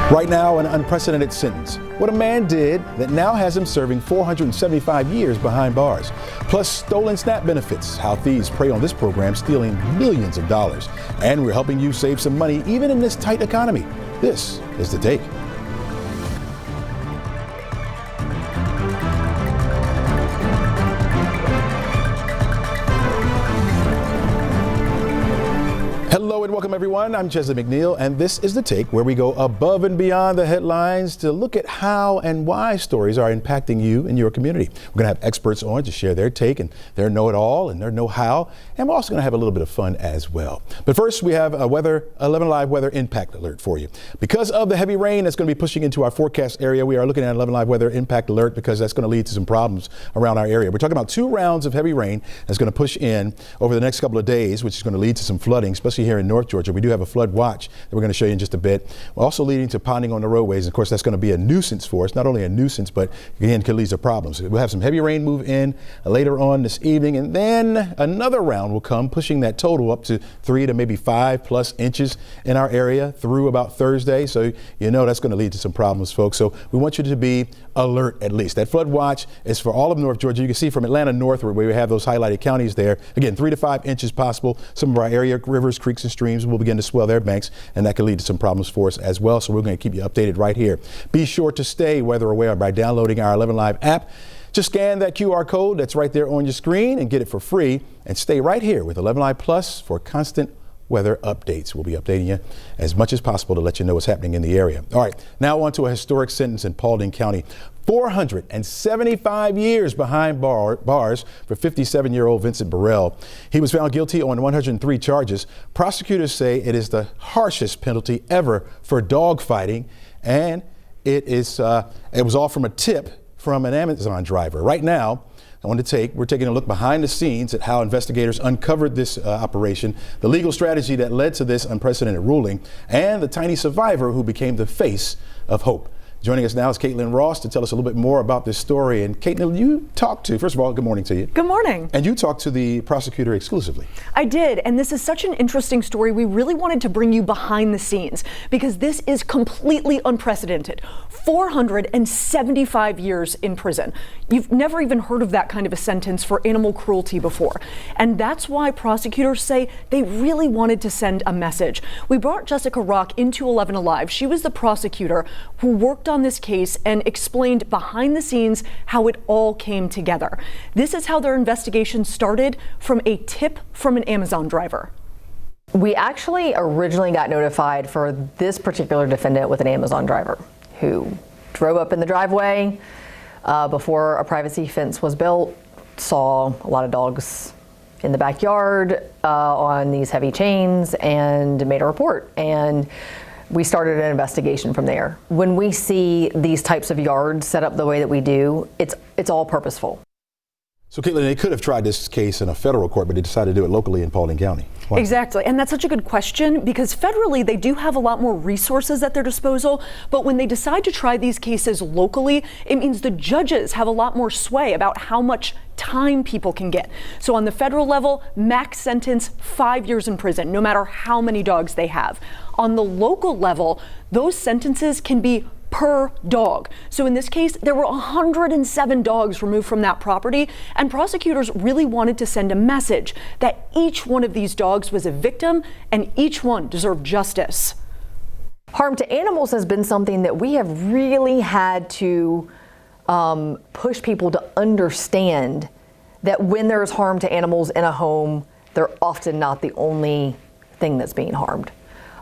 Right now, an unprecedented sentence. What a man did that now has him serving 475 years behind bars. Plus stolen SNAP benefits, how thieves prey on this program, stealing millions of dollars. And we're helping you save some money even in this tight economy. This is The Take. Hello and welcome everyone. I'm Chesley McNeil and this is The Take, where we go above and beyond the headlines to look at how and why stories are impacting you and your community. We're going to have experts on to share their take and their know-it-all and their know-how, and we're also going to have a little bit of fun as well. But first, we have a 11Alive weather impact alert for you. Because of the heavy rain that's going to be pushing into our forecast area, we are looking at 11Alive weather impact alert because that's going to lead to some problems around our area. We're talking about 2 rounds of heavy rain that's going to push in over the next couple of days, which is going to lead to some flooding, especially here in North Georgia. We do have a flood watch that we're going to show you in just a bit. We're also leading to ponding on the roadways. Of course, that's going to be a nuisance for us. Not only a nuisance, but again, could lead to problems. We'll have some heavy rain move in later on this evening, and then another round will come, pushing that total up to 3 to maybe 5+ inches in our area through about Thursday. So you know that's going to lead to some problems, folks. So we want you to be alert at least. That flood watch is for all of North Georgia. You can see from Atlanta northward where we have those highlighted counties there. Again, 3 to 5 inches possible. Some of our area rivers, creeks, and streams will begin to swell their banks, and that could lead to some problems for us as well. So we're going to keep you updated right here. Be sure to stay weather aware by downloading our 11Alive app. Just scan that QR code that's right there on your screen and get it for free, and stay right here with 11Alive Plus for constant weather updates. We'll be updating you as much as possible to let you know what's happening in the area. All right, now on to a historic sentence in Paulding County. 475 years behind bars for 57-year-old Vincent Burrell. He was found guilty on 103 charges. Prosecutors say it is the harshest penalty ever for dog fighting, and it was all from a tip from an Amazon driver. Right now, we're taking a look behind the scenes at how investigators uncovered this operation, the legal strategy that led to this unprecedented ruling, and the tiny survivor who became the face of hope. Joining us now is Caitlin Ross to tell us a little bit more about this story. And Caitlin, you talked to, first of all, good morning to you. Good morning. And you talked to the prosecutor exclusively. I did, and this is such an interesting story. We really wanted to bring you behind the scenes because this is completely unprecedented. 475 years in prison. You've never even heard of that kind of a sentence for animal cruelty before. And that's why prosecutors say they really wanted to send a message. We brought Jessica Rock into 11Alive. She was the prosecutor who worked on this case and explained behind the scenes how it all came together. This is how their investigation started, from a tip from an Amazon driver. We actually originally got notified for this particular defendant with an Amazon driver who drove up in the driveway before a privacy fence was built, saw a lot of dogs in the backyard on these heavy chains, and made a report. And we started an investigation from there. When we see these types of yards set up the way that we do, it's all purposeful. So Caitlin, they could have tried this case in a federal court, but they decided to do it locally in Paulding County. Why? Exactly, and that's such a good question because federally they do have a lot more resources at their disposal, but when they decide to try these cases locally, it means the judges have a lot more sway about how much time people can get. So on the federal level, max sentence 5 years in prison, no matter how many dogs they have. On the local level, those sentences can be per dog. So in this case, there were 107 dogs removed from that property, and prosecutors really wanted to send a message that each one of these dogs was a victim and each one deserved justice. Harm to animals has been something that we have really had to push people to understand that when there's harm to animals in a home, they're often not the only thing that's being harmed.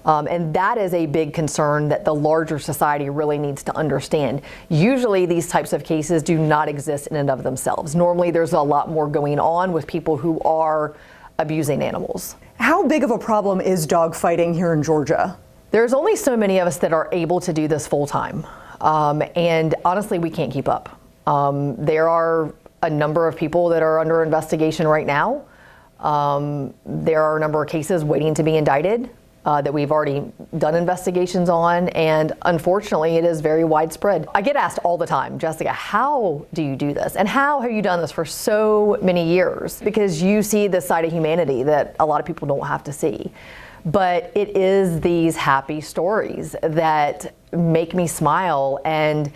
And that is a big concern that the larger society really needs to understand. Usually these types of cases do not exist in and of themselves. Normally there's a lot more going on with people who are abusing animals. How big of a problem is dog fighting here in Georgia? There's only so many of us that are able to do this full time. And honestly, we can't keep up. There are a number of people that are under investigation right now. There are a number of cases waiting to be indicted that we've already done investigations on, and unfortunately it is very widespread. I get asked all the time, Jessica, how do you do this? And how have you done this for so many years? Because you see this side of humanity that a lot of people don't have to see. But it is these happy stories that make me smile, and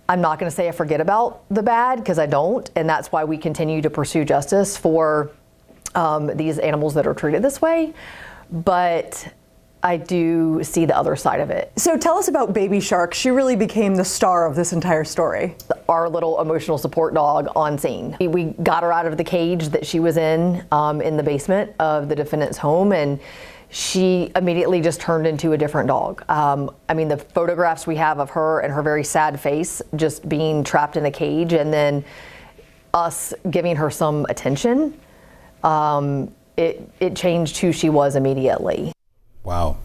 I'm not going to say I forget about the bad, because I don't, and that's why we continue to pursue justice for these animals that are treated this way. But I do see the other side of it. So tell us about Baby Shark. She really became the star of this entire story. Our little emotional support dog on scene. We got her out of the cage that she was in the basement of the defendant's home, and she immediately just turned into a different dog. I mean, the photographs we have of her and her very sad face just being trapped in a cage, and then us giving her some attention, it changed who she was immediately. Wow.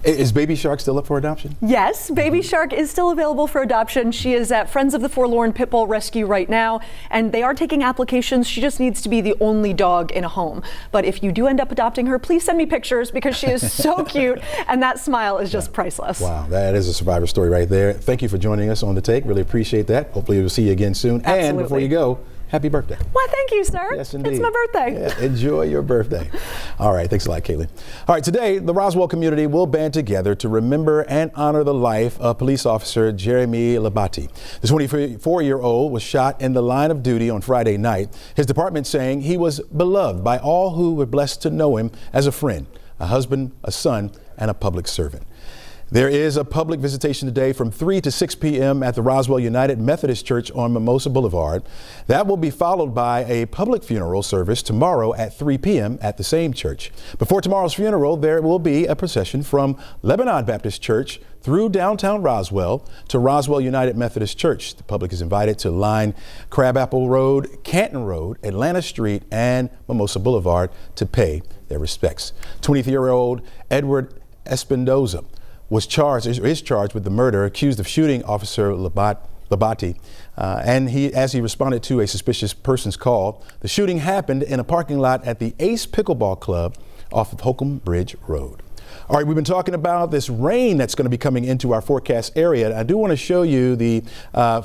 Is Baby Shark still up for adoption? Yes, Baby Shark is still available for adoption. She is at Friends of the Forlorn Pit Bull Rescue right now, and they are taking applications. She just needs to be the only dog in a home. But if you do end up adopting her, please send me pictures, because she is so cute, and that smile is just priceless. Wow, that is a survivor story right there. Thank you for joining us on The Take. Really appreciate that. Hopefully we'll see you again soon. Absolutely. And before you go, happy birthday. Why, thank you, sir. Yes, indeed. It's my birthday. Yeah, enjoy your birthday. All right, thanks a lot, Kaylee. All right, today, the Roswell community will band together to remember and honor the life of police officer Jeremy Labate. The 24-year-old was shot in the line of duty on Friday night. His department saying he was beloved by all who were blessed to know him as a friend, a husband, a son, and a public servant. There is a public visitation today from 3 to 6 p.m. at the Roswell United Methodist Church on Mimosa Boulevard. That will be followed by a public funeral service tomorrow at 3 p.m. at the same church. Before tomorrow's funeral, there will be a procession from 11Alive Baptist Church through downtown Roswell to Roswell United Methodist Church. The public is invited to line Crabapple Road, Canton Road, Atlanta Street, and Mimosa Boulevard to pay their respects. 20-year-old Edward Espinoza is charged with the murder, accused of shooting Officer Labate, and as he responded to a suspicious person's call. The shooting happened in a parking lot at the Ace Pickleball Club off of Holcomb Bridge Road. All right, we've been talking about this rain that's going to be coming into our forecast area. I do want to show you the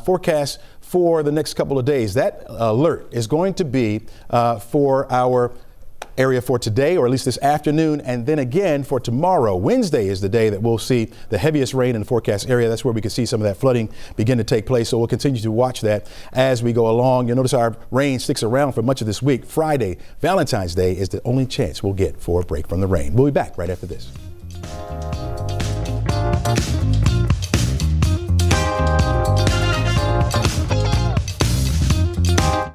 forecast for the next couple of days. That alert is going to be for our area for today, or at least this afternoon, and then again for tomorrow. Wednesday is the day that we'll see the heaviest rain in the forecast area. That's where we can see some of that flooding begin to take place. So we'll continue to watch that as we go along. You'll notice our rain sticks around for much of this week. Friday, Valentine's Day, is the only chance we'll get for a break from the rain. We'll be back right after this.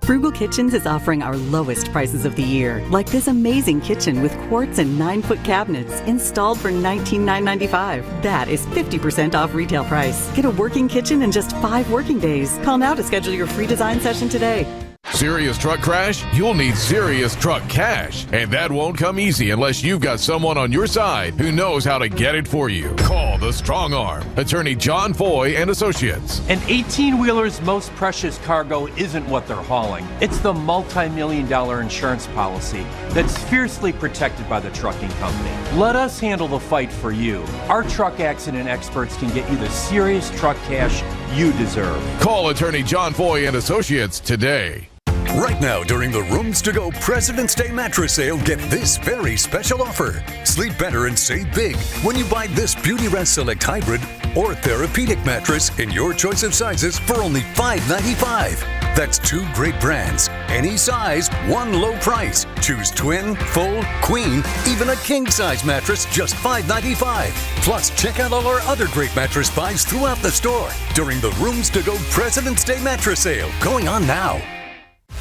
Frugal Kitchens is offering our lowest prices of the year, like this amazing kitchen with quartz and 9-foot cabinets installed for $19,995. That is 50% off retail price. Get a working kitchen in just 5 working days. Call now to schedule your free design session today. Serious truck crash? You'll need serious truck cash. And that won't come easy unless you've got someone on your side who knows how to get it for you. Call the Strong Arm, Attorney John Foy and Associates. An 18-wheeler's most precious cargo isn't what they're hauling. It's the multi-million-dollar insurance policy that's fiercely protected by the trucking company. Let us handle the fight for you. Our truck accident experts can get you the serious truck cash you deserve. Call Attorney John Foy and Associates today. Right now, during the Rooms to Go President's Day mattress sale, get this very special offer. Sleep better and save big when you buy this Beauty Rest Select Hybrid or Therapeutic mattress in your choice of sizes for only $5.95. That's 2 great brands, any size, one low price. Choose twin, full, queen, even a king-size mattress, just $5.95. Plus, check out all our other great mattress buys throughout the store during the Rooms to Go President's Day mattress sale going on now.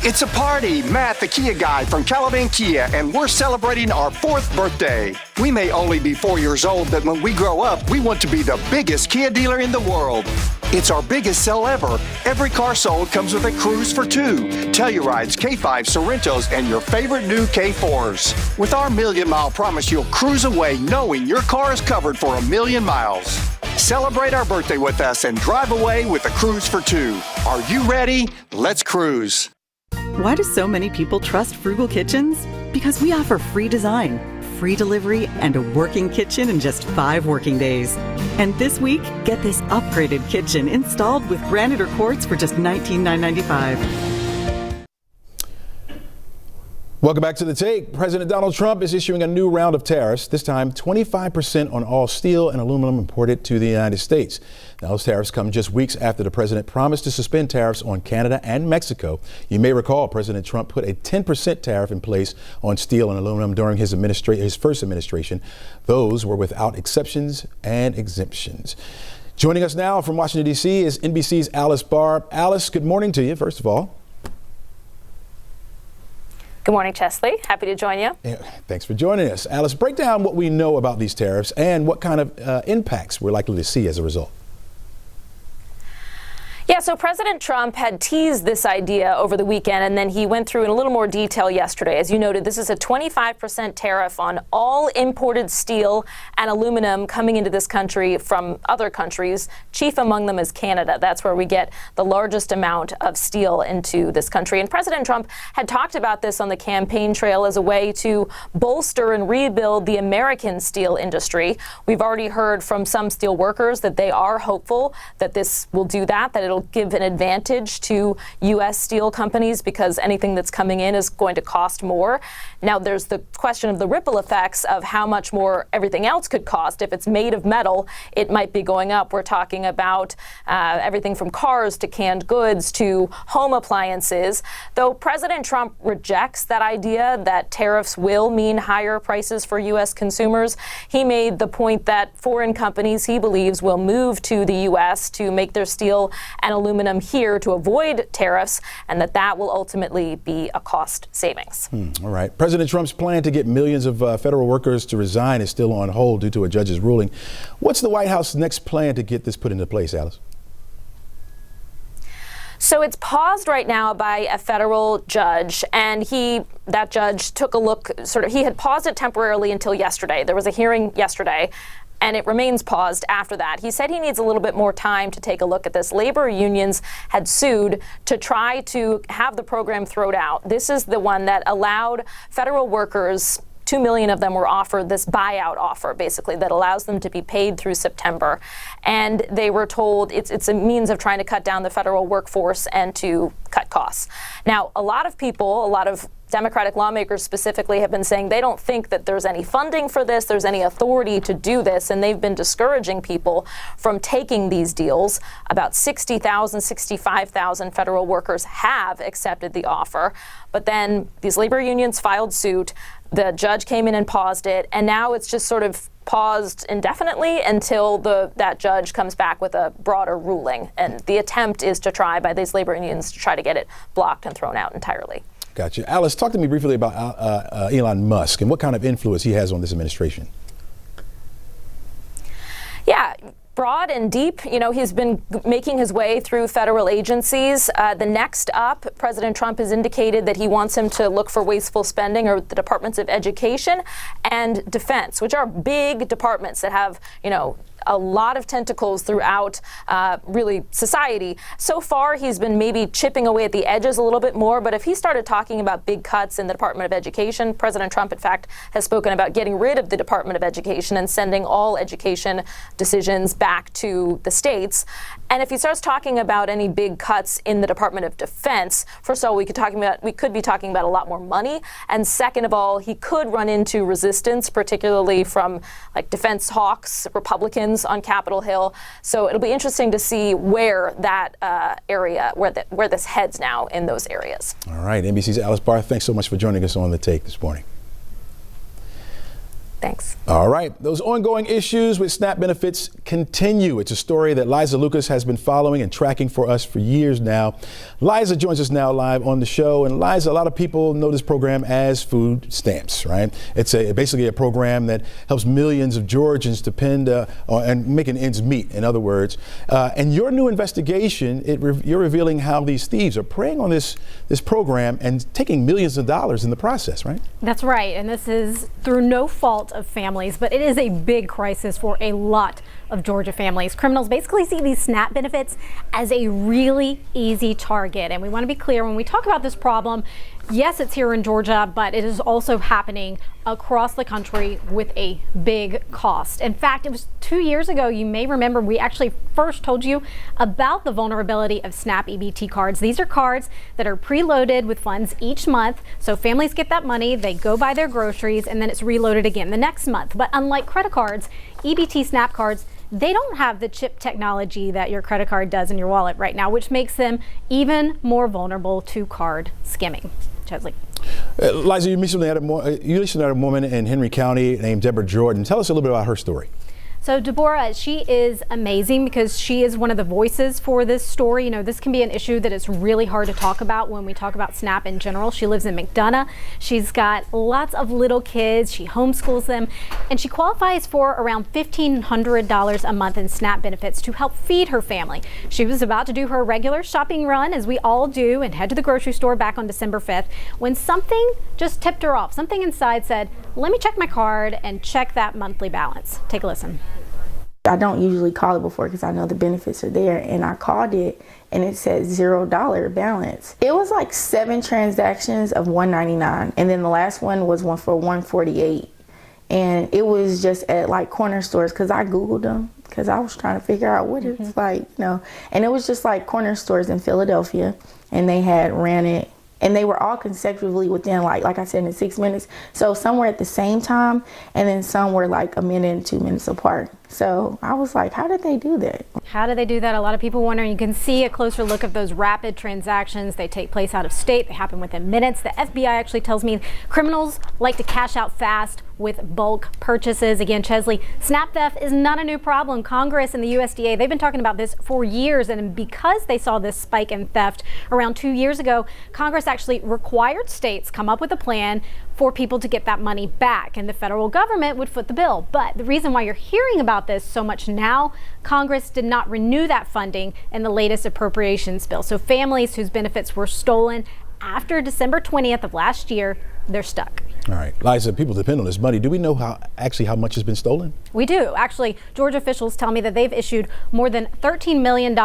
It's a party. Matt, the Kia guy from Calaban Kia, and we're celebrating our 4th birthday. We may only be 4 years old, but when we grow up, we want to be the biggest Kia dealer in the world. It's our biggest sale ever. Every car sold comes with a cruise for 2, Tellurides, K5, Sorrentos, and your favorite new K4s. With our million-mile promise, you'll cruise away knowing your car is covered for 1,000,000 miles. Celebrate our birthday with us and drive away with a cruise for 2. Are you ready? Let's cruise. Why do so many people trust Frugal Kitchens? Because we offer free design, free delivery, and a working kitchen in just 5 working days. And this week, get this upgraded kitchen installed with granite or quartz for just $19,995. Welcome back to The Take. President Donald Trump is issuing a new round of tariffs, this time 25% on all steel and aluminum imported to the United States. Now, those tariffs come just weeks after the president promised to suspend tariffs on Canada and Mexico. You may recall President Trump put a 10% tariff in place on steel and aluminum during his first administration. Those were without exceptions and exemptions. Joining us now from Washington, D.C. is NBC's Alice Barr. Alice, good morning to you, first of all. Good morning, Chesley. Happy to join you. Yeah, thanks for joining us. Alice, break down what we know about these tariffs and what kind of impacts we're likely to see as a result. Yeah, so President Trump had teased this idea over the weekend, and then he went through in a little more detail yesterday. As you noted, this is a 25% tariff on all imported steel and aluminum coming into this country from other countries. Chief among them is Canada. That's where we get the largest amount of steel into this country. And President Trump had talked about this on the campaign trail as a way to bolster and rebuild the American steel industry. We've already heard from some steel workers that they are hopeful that this will do that it'll give an advantage to U.S. steel companies because anything that's coming in is going to cost more. Now, there's the question of the ripple effects of how much more everything else could cost. If it's made of metal, it might be going up. We're talking about everything from cars to canned goods to home appliances. Though President Trump rejects that idea that tariffs will mean higher prices for U.S. consumers, he made the point that foreign companies, he believes, will move to the U.S. to make their steel and aluminum here to avoid tariffs, and that will ultimately be a cost savings. All right. President Trump's plan to get millions of federal workers to resign is still on hold due to a judge's ruling. What's the White House's next plan to get this put into place, Alice? So it's paused right now by a federal judge, and that judge took a look, he had paused it temporarily until yesterday. There was a hearing yesterday, and it remains paused after that. He said he needs a little bit more time to take a look at this. Labor unions had sued to try to have the program thrown out. This is the one that allowed federal workers, 2 million of them were offered this buyout offer, basically, that allows them to be paid through September. And they were told it's a means of trying to cut down the federal workforce and to cut costs. Now, a lot of Democratic lawmakers specifically have been saying they don't think that there's any funding for this, there's any authority to do this, and they've been discouraging people from taking these deals. About 60,000, 65,000 federal workers have accepted the offer, but then these labor unions filed suit. The judge came in and paused it, and now it's just sort of paused indefinitely until that judge comes back with a broader ruling. And the attempt is to try by these labor unions to try to get it blocked and thrown out entirely. Gotcha. Alice, talk to me briefly about Elon Musk and what kind of influence he has on this administration. Yeah. Broad and deep, he's been making his way through federal agencies. The next up, President Trump has indicated that he wants him to look for wasteful spending or the Departments of Education and Defense, which are big departments that have, a lot of tentacles throughout really society. So far, he's been maybe chipping away at the edges a little bit more, but if he started talking about big cuts in the Department of Education, President Trump, in fact, has spoken about getting rid of the Department of Education and sending all education decisions back to the states. And if he starts talking about any big cuts in the Department of Defense, first of all, we could be talking about a lot more money. And second of all, he could run into resistance, particularly from defense hawks, Republicans, homes on Capitol Hill. So it'll be interesting to see where that area, where this heads now in those areas. All right, NBC's Alice Barr, thanks so much for joining us on The Take this morning. Thanks. All right. Those ongoing issues with SNAP benefits continue. It's a story that Liza Lucas has been following and tracking for us for years now. Liza joins us now live on the show. And Liza, a lot of people know this program as food stamps, right? It's basically a program that helps millions of Georgians depend on and making ends meet, in other words. And your new investigation, you're revealing how these thieves are preying on this program and taking millions of dollars in the process, right? That's right. And this is through no fault of families, but it is a big crisis for a lot of Georgia families. Criminals basically see these SNAP benefits as a really easy target. And we want to be clear when we talk about this problem, yes, it's here in Georgia, but it is also happening across the country with a big cost. In fact, it was 2 years ago, you may remember, we actually first told you about the vulnerability of SNAP EBT cards. These are cards that are preloaded with funds each month. So families get that money, they go buy their groceries, and then it's reloaded again the next month. But unlike credit cards, EBT SNAP cards, they don't have the chip technology that your credit card does in your wallet right now, which makes them even more vulnerable to card skimming. Chesley. Liza, you mentioned that a woman in Henry County named Deborah Jordan. Tell us a little bit about her story. So Deborah, she is amazing because she is one of the voices for this story. You know, this can be an issue that is really hard to talk about when we talk about SNAP in general. She lives in McDonough. She's got lots of little kids. She homeschools them, and she qualifies for around $1,500 a month in SNAP benefits to help feed her family. She was about to do her regular shopping run, as we all do, and head to the grocery store back on December 5th when something just tipped her off. Something inside said, let me check my card and check that monthly balance. Take a listen. I don't usually call it before because I know the benefits are there, and I called it and it said $0 balance. It was like 7 transactions of $199, and then the last one was one for $148, and it was just at like corner stores because I googled them because I was trying to figure out what it's like, you know, and it was just like corner stores in Philadelphia, and they had ran it. And they were all consecutively within, like I said, in 6 minutes. So some were at the same time, and then some were like a minute and 2 minutes apart. So I was like, how did they do that? How do they do that? A lot of people wondering. You can see a closer look of those rapid transactions. They take place out of state. They happen within minutes. The FBI actually tells me criminals like to cash out fast with bulk purchases. Again, Chesley, SNAP theft is not a new problem. Congress and the USDA, they've been talking about this for years. And because they saw this spike in theft around 2 years ago, Congress actually required states come up with a plan for people to get that money back, and the federal government would foot the bill. But the reason why you're hearing about this so much now, Congress did not renew that funding in the latest appropriations bill. So families whose benefits were stolen after December 20th of last year, they're stuck. All right, Liza, people depend on this money. Do we know how much has been stolen? We do. Actually, Georgia officials tell me that they've issued more than $13 million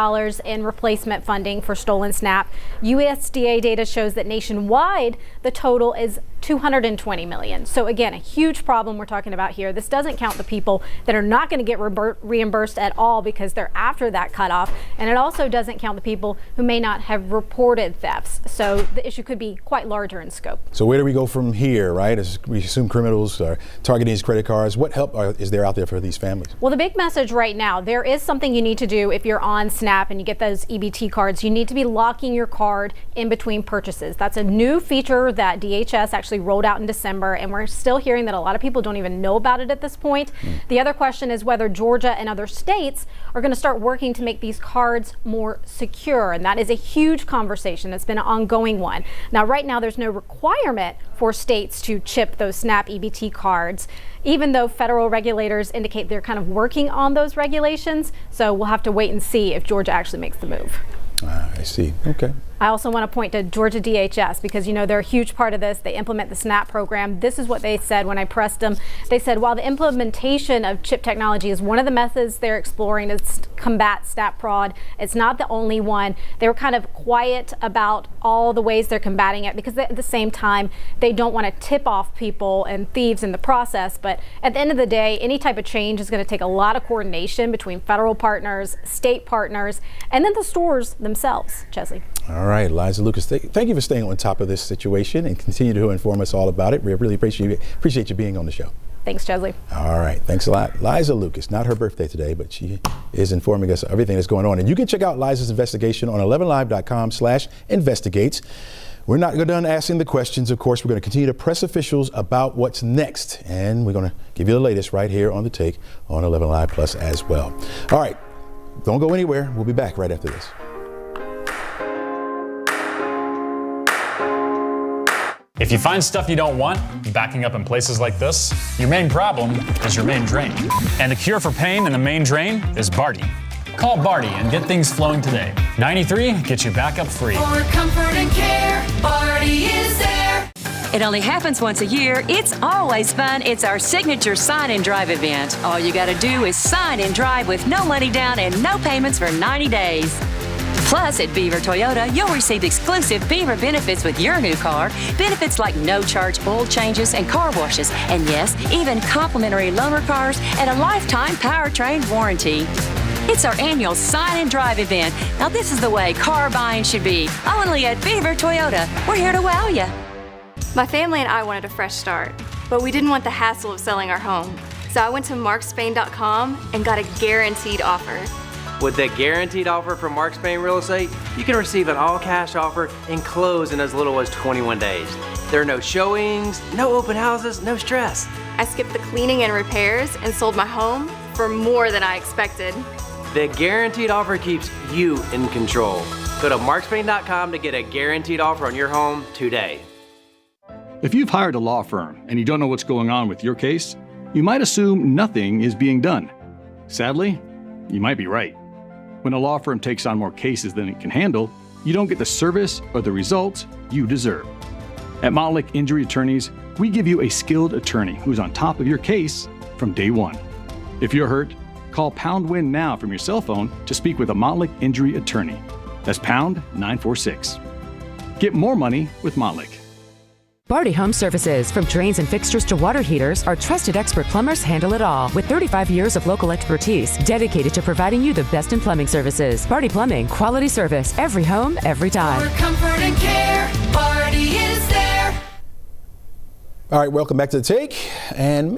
in replacement funding for stolen SNAP. USDA data shows that nationwide, the total is $220 million. So again, a huge problem we're talking about here. This doesn't count the people that are not going to get reimbursed at all because they're after that cutoff. And it also doesn't count the people who may not have reported thefts. So the issue could be quite larger in scope. So where do we go from here, right? As we assume criminals are targeting these credit cards, what help is there out there for these families? Well, the big message right now, there is something you need to do if you're on SNAP and you get those EBT cards. You need to be locking your card in between purchases. That's a new feature that DHS actually rolled out in December, and we're still hearing that a lot of people don't even know about it at this point. The other question is whether Georgia and other states are going to start working to make these cards more secure, and that is a huge conversation. It's been an ongoing one. Now, right now, there's no requirement for states to chip those SNAP EBT cards, even though federal regulators indicate they're kind of working on those regulations. So we'll have to wait and see if Georgia actually makes the move. I see. Okay. I also want to point to Georgia DHS because, you know, they're a huge part of this. They implement the SNAP program. This is what they said when I pressed them. They said while the implementation of chip technology is one of the methods they're exploring to combat SNAP fraud, it's not the only one. They were kind of quiet about all the ways they're combating it because at the same time, they don't want to tip off people and thieves in the process. But at the end of the day, any type of change is going to take a lot of coordination between federal partners, state partners, and then the stores themselves. Chesley. All right, Liza Lucas, thank you for staying on top of this situation and continue to inform us all about it. We really appreciate you being on the show. Thanks, Chesley. All right. Thanks a lot. Liza Lucas, not her birthday today, but she is informing us of everything that's going on. And you can check out Liza's investigation on 11alive.com/investigates. We're not done asking the questions. Of course, we're going to continue to press officials about what's next. And we're going to give you the latest right here on The Take on 11 Alive Plus as well. All right. Don't go anywhere. We'll be back right after this. If you find stuff you don't want backing up in places like this, your main problem is your main drain. And the cure for pain in the main drain is Barty. Call Barty and get things flowing today. 93 gets you back up free. For comfort and care, Barty is there. It only happens once a year. It's always fun. It's our signature Sign and Drive event. All you got to do is sign and drive with no money down and no payments for 90 days. Plus, at Beaver Toyota, you'll receive exclusive Beaver benefits with your new car. Benefits like no-charge oil changes and car washes. And yes, even complimentary loaner cars and a lifetime powertrain warranty. It's our annual Sign and Drive event. Now, this is the way car buying should be. Only at Beaver Toyota. We're here to wow you. My family and I wanted a fresh start, but we didn't want the hassle of selling our home. So I went to markspain.com and got a guaranteed offer. With the guaranteed offer from Mark Spain Real Estate, you can receive an all-cash offer and close in as little as 21 days. There are no showings, no open houses, no stress. I skipped the cleaning and repairs and sold my home for more than I expected. The guaranteed offer keeps you in control. Go to markspain.com to get a guaranteed offer on your home today. If you've hired a law firm and you don't know what's going on with your case, you might assume nothing is being done. Sadly, you might be right. When a law firm takes on more cases than it can handle, you don't get the service or the results you deserve. At Montlick Injury Attorneys, we give you a skilled attorney who's on top of your case from day one. If you're hurt, call #WIN now from your cell phone to speak with a Montlick Injury Attorney. That's #946. Get more money with Montlick. Barty Home Services. From drains and fixtures to water heaters, our trusted expert plumbers handle it all. With 35 years of local expertise, dedicated to providing you the best in plumbing services. Barty Plumbing, quality service, every home, every time. For comfort and care, Barty is there. All right, welcome back to The Take. And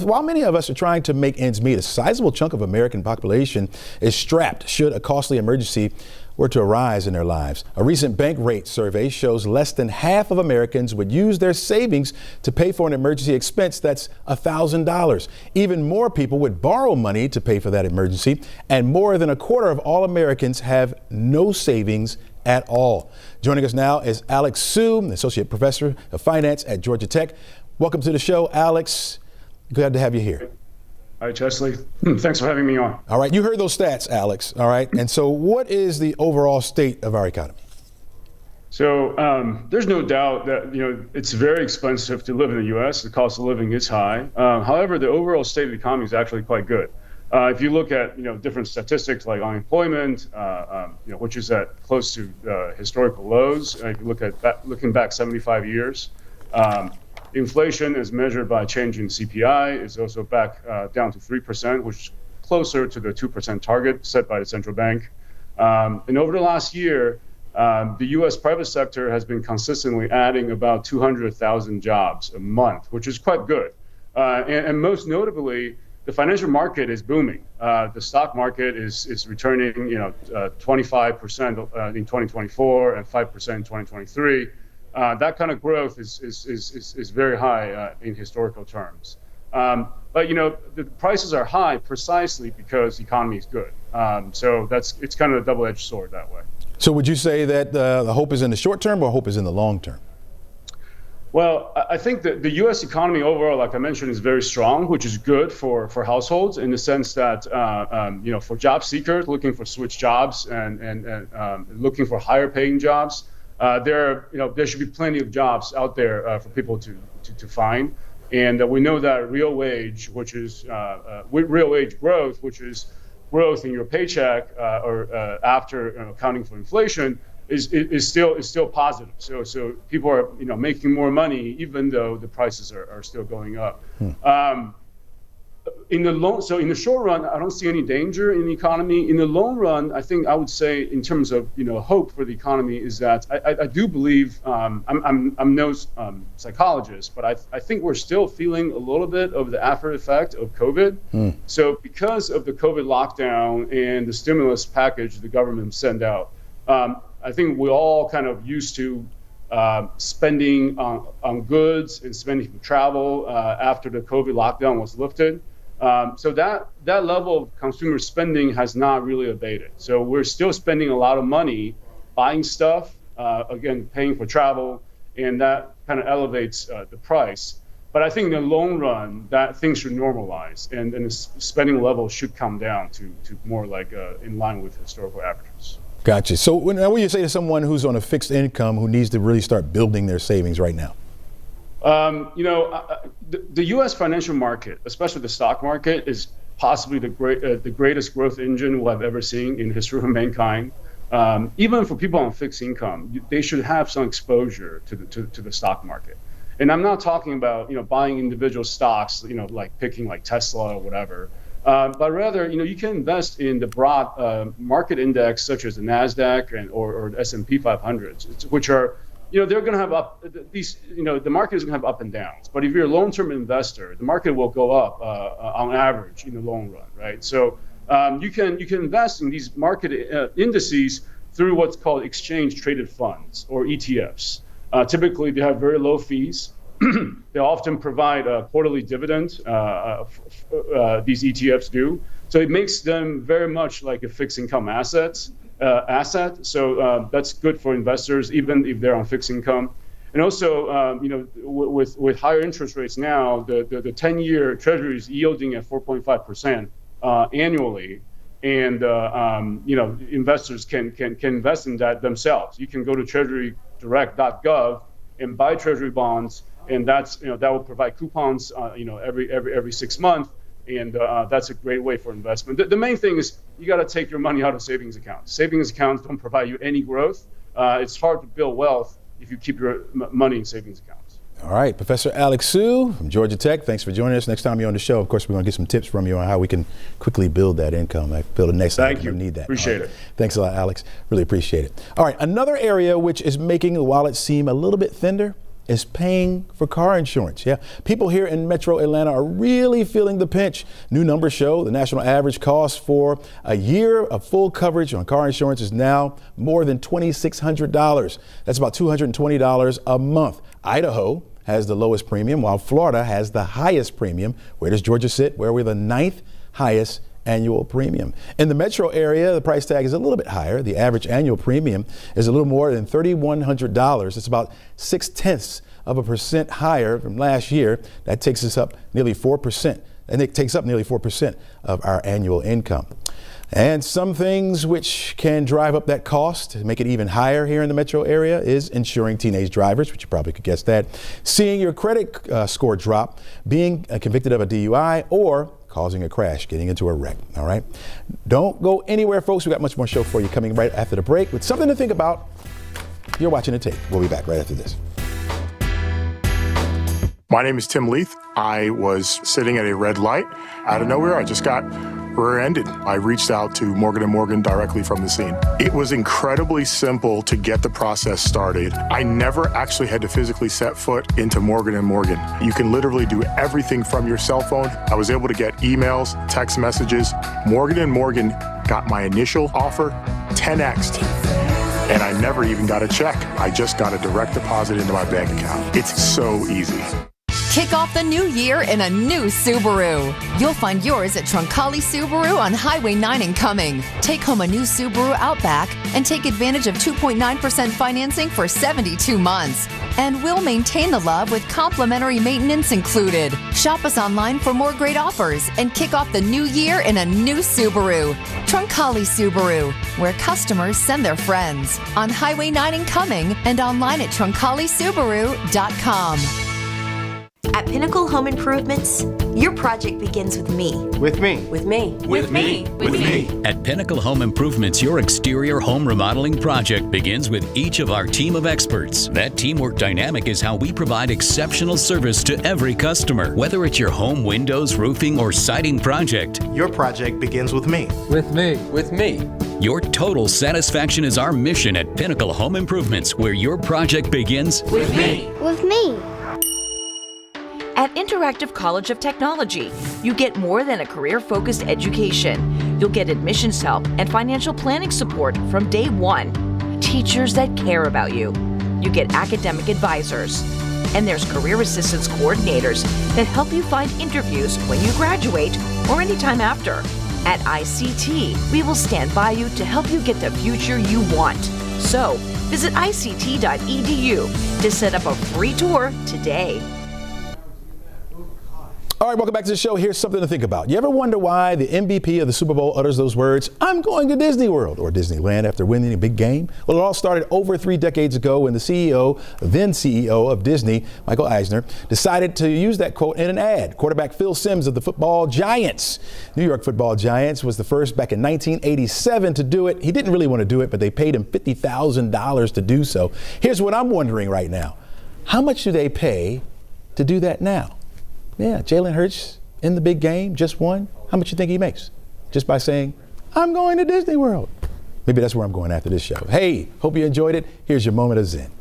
while many of us are trying to make ends meet, a sizable chunk of American population is strapped should a costly emergency were to arise in their lives. A recent bank rate survey shows less than half of Americans would use their savings to pay for an emergency expense that's $1,000. Even more people would borrow money to pay for that emergency, and more than a quarter of all Americans have no savings at all. Joining us now is Alex Su, Associate Professor of Finance at Georgia Tech. Welcome to the show, Alex. Glad to have you here. Hi, Chesley. Thanks for having me on. All right, you heard those stats, Alex. All right, and so what is the overall state of our economy? So there's no doubt that it's very expensive to live in the U.S. The cost of living is high. However, the overall state of the economy is actually quite good. If you look at different statistics like unemployment, which is at close to historical lows. If you look at looking back 75 years. Inflation, as measured by change in CPI, is also back down to 3%, which is closer to the 2% target set by the central bank. And over the last year, the U.S. private sector has been consistently adding about 200,000 jobs a month, which is quite good. And most notably, the financial market is booming. The stock market is returning, 25% in 2024 and 5% in 2023. That kind of growth is very high in historical terms. But the prices are high precisely because the economy is good. So it's kind of a double-edged sword that way. So would you say that the hope is in the short term or hope is in the long term? Well, I think that the U.S. economy overall, like I mentioned, is very strong, which is good for households in the sense that, for job seekers looking for switch jobs and looking for higher paying jobs, there should be plenty of jobs out there for people to find. And we know that real wage, which is real wage growth, which is growth in your paycheck or after accounting for inflation, is still positive. So people are making more money even though the prices are still going up. in the short run, I don't see any danger in the economy. In the long run, I think I would say, in terms of hope for the economy, is that I do believe I'm no psychologist, but I think we're still feeling a little bit of the after effect of COVID. So because of the COVID lockdown and the stimulus package the government sent out, I think we're all kind of used to spending on goods and spending for travel after the COVID lockdown was lifted. So that level of consumer spending has not really abated. So we're still spending a lot of money buying stuff, again, paying for travel, and that kind of elevates the price. But I think in the long run, that things should normalize, and the spending level should come down to more like in line with historical averages. Gotcha. So when you say to someone who's on a fixed income who needs to really start building their savings right now? The U.S. financial market, especially the stock market, is possibly the greatest growth engine we'll have ever seen in the history of mankind. Even for people on fixed income, they should have some exposure to the stock market. And I'm not talking about buying individual stocks, like picking like Tesla or whatever. But rather, you can invest in the broad market index, such as the NASDAQ or the S&P 500, which are, they're going to have the market is going to have up and downs. But if you're a long-term investor, the market will go up on average in the long run, right? So you can invest in these market indices through what's called exchange-traded funds, or ETFs. Typically, they have very low fees. They often provide a quarterly dividend, these ETFs do. So it makes them very much like a fixed income asset. So that's good for investors, even if they're on fixed income. And also, with higher interest rates now, the 10-year Treasury is yielding at 4.5% annually. And, investors can invest in that themselves. You can go to treasurydirect.gov and buy Treasury bonds. And that's that will provide coupons every 6 months, and that's a great way for investment. The main thing is you got to take your money out of savings accounts. Savings accounts don't provide you any growth. It's hard to build wealth if you keep your money in savings accounts. All right, Professor Alex Su from Georgia Tech. Thanks for joining us. Next time you're on the show, of course, we're going to get some tips from you on how we can quickly build that income. Build a next time. Thank you. Need that. Appreciate it. Thanks a lot, Alex. Really appreciate it. All right, another area which is making the wallet seem a little bit thinner is paying for car insurance. Yeah, people here in Metro Atlanta are really feeling the pinch. New numbers show the national average cost for a year of full coverage on car insurance is now more than $2,600. That's about $220 a month. Idaho has the lowest premium, while Florida has the highest premium. Where does Georgia sit? Where we're the 9th highest annual premium. In the metro area, the price tag is a little bit higher. The average annual premium is a little more than $3,100. It's about 0.6% higher from last year. That takes us up nearly 4%, and it takes up nearly 4% of our annual income. And some things which can drive up that cost to make it even higher here in the metro area is insuring teenage drivers, which you probably could guess that, seeing your credit score drop, being convicted of a DUI, or causing a crash, getting into a wreck. All right. Don't go anywhere, folks. We got much more show for you coming right after the break with something to think about. You're watching The Tape. We'll be back right after this. My name is Tim Leith. I was sitting at a red light. Out of nowhere, I just got rear-ended. I reached out to Morgan & Morgan directly from the scene. It was incredibly simple to get the process started. I never actually had to physically set foot into Morgan & Morgan. You can literally do everything from your cell phone. I was able to get emails, text messages. Morgan & Morgan got my initial offer 10x'd. And I never even got a check. I just got a direct deposit into my bank account. It's so easy. Kick off the new year in a new Subaru. You'll find yours at Troncalli Subaru on Highway 9 in Cumming. Take home a new Subaru Outback and take advantage of 2.9% financing for 72 months. And we'll maintain the love with complimentary maintenance included. Shop us online for more great offers and kick off the new year in a new Subaru. Troncalli Subaru, where customers send their friends. On Highway 9 in Cumming and online at troncallisubaru.com. At Pinnacle Home Improvements, your project begins with me. With me. With me. With me. With me. At Pinnacle Home Improvements, your exterior home remodeling project begins with each of our team of experts. That teamwork dynamic is how we provide exceptional service to every customer. Whether it's your home, windows, roofing, or siding project, Your project begins with me. With me. With me. your total satisfaction is our mission at Pinnacle Home Improvements, where your project begins With me. With me. At Interactive College of Technology, you get more than a career-focused education. You'll get admissions help and financial planning support from day one. Teachers that care about you. You get academic advisors. And there's career assistance coordinators that help you find interviews when you graduate or anytime after. At ICT, we will stand by you to help you get the future you want. So, visit ict.edu to set up a free tour today. All right, welcome back to the show. Here's something to think about. You ever wonder why the MVP of the Super Bowl utters those words, "I'm going to Disney World" or Disneyland after winning a big game? Well, it all started over 3 decades ago when the then CEO of Disney, Michael Eisner, decided to use that quote in an ad. Quarterback Phil Simms of the football Giants, New York football Giants, was the first back in 1987 to do it. He didn't really want to do it, but they paid him $50,000 to do so. Here's what I'm wondering right now. How much do they pay to do that now? Yeah, Jalen Hurts in the big game, just won. How much you think he makes? Just by saying, "I'm going to Disney World." Maybe that's where I'm going after this show. Hey, hope you enjoyed it. Here's your moment of Zen.